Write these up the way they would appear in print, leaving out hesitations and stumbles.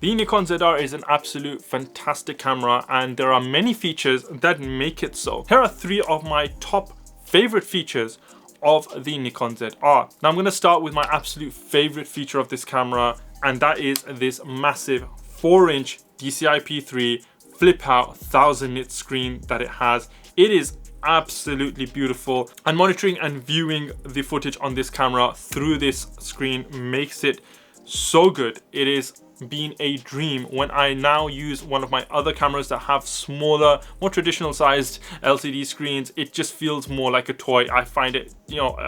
The Nikon ZR is an absolute fantastic camera, and there are many features that make it so. Here are 3 of my top favorite features of the Nikon ZR. Now I'm going to start with my absolute favorite feature of this camera, and that is this massive 4-inch DCI-P3 flip out 1000 nit screen that it has. It is absolutely beautiful, and monitoring and viewing the footage on this camera through this screen makes it so good. It is been a dream. When I now use one of my other cameras that have smaller, more traditional sized LCD screens, it just feels more like a toy. I find it,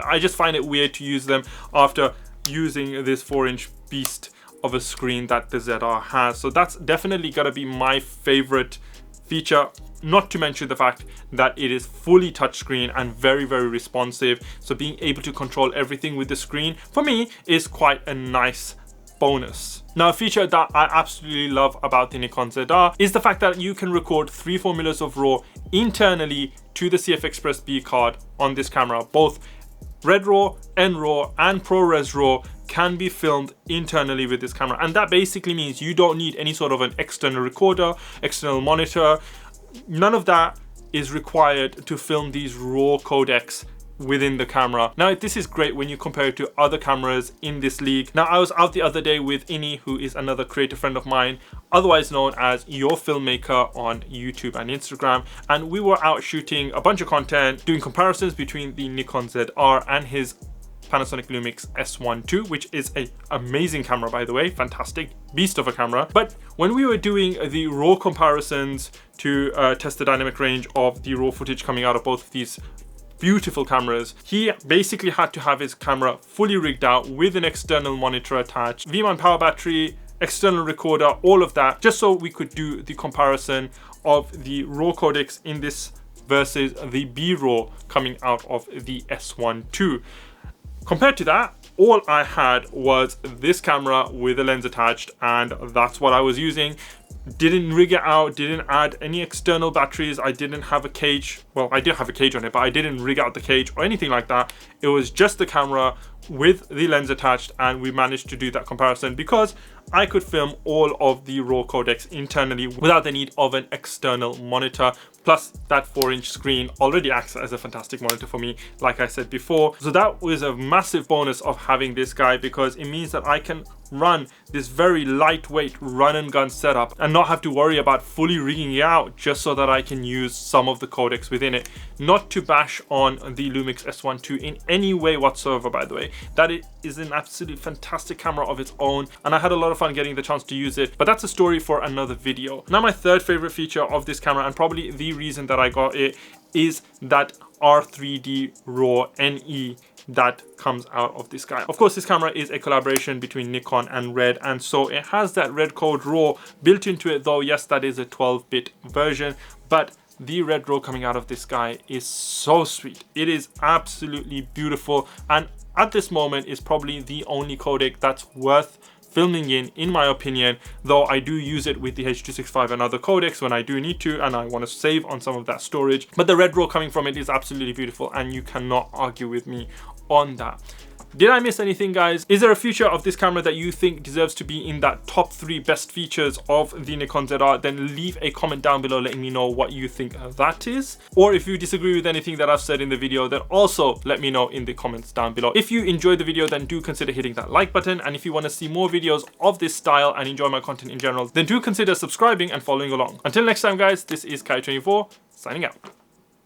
I just find it weird to use them after using this 4-inch beast of a screen that the ZR has. So that's definitely gotta be my favorite feature, not to mention the fact that it is fully touchscreen and very, very responsive. So being able to control everything with the screen, for me, is quite a nice bonus. Now, a feature that I absolutely love about the Nikon ZR is the fact that you can record 3 formulas of RAW internally to the CF Express B card on this camera. Both Red RAW, NRAW, and ProRes RAW can be filmed internally with this camera, and that basically means you don't need any sort of an external recorder, external monitor. None of that is required to film these RAW codecs within the camera. Now, this is great when you compare it to other cameras in this league. Now, I was out the other day with Ini, who is another creator friend of mine, otherwise known as Your Filmmaker on YouTube and Instagram, and we were out shooting a bunch of content, doing comparisons between the Nikon ZR and his Panasonic Lumix S1 II, which is an amazing camera, by the way, fantastic beast of a camera. But when we were doing the RAW comparisons to test the dynamic range of the RAW footage coming out of both of these beautiful cameras, he basically had to have his camera fully rigged out with an external monitor attached, V-mount power battery, external recorder, all of that, just so we could do the comparison of the RAW codecs in this versus the B-RAW coming out of the S1 II. Compared to that, all I had was this camera with a lens attached, and that's what I was using. Didn't rig it out, didn't add any external batteries. I didn't have a cage. Well, I did have a cage on it, but I didn't rig out the cage or anything like that. It was just the camera with the lens attached, and we managed to do that comparison because I could film all of the RAW codecs internally without the need of an external monitor. Plus, that 4-inch screen already acts as a fantastic monitor for me, like I said before. So that was a massive bonus of having this guy, because it means that I can run this very lightweight run and gun setup and not have to worry about fully rigging it out, just so that I can use some of the codecs within it. Not to bash on the Lumix S1 II in any way whatsoever, by the way. That is an absolute fantastic camera of its own, and I had a lot of fun getting the chance to use it, but that's a story for another video. Now, my third favorite feature of this camera, and probably the reason that I got it, is that R3D RAW NE that comes out of this guy. Of course, this camera is a collaboration between Nikon and Red, and so it has that Red Code RAW built into it, though yes, that is a 12-bit version, but the Red RAW coming out of this guy is so sweet. It is absolutely beautiful, and at this moment is probably the only codec that's worth filming in my opinion, though I do use it with the H.265 and other codecs when I do need to, and I want to save on some of that storage. But the Red RAW coming from it is absolutely beautiful, and you cannot argue with me on that. Did I miss anything, guys? Is there a feature of this camera that you think deserves to be in that top 3 best features of the Nikon ZR? Then leave a comment down below letting me know what you think that is. Or if you disagree with anything that I've said in the video, then also let me know in the comments down below. If you enjoyed the video, then do consider hitting that like button. And if you want to see more videos of this style and enjoy my content in general, then do consider subscribing and following along. Until next time, guys, this is Kai24 signing out.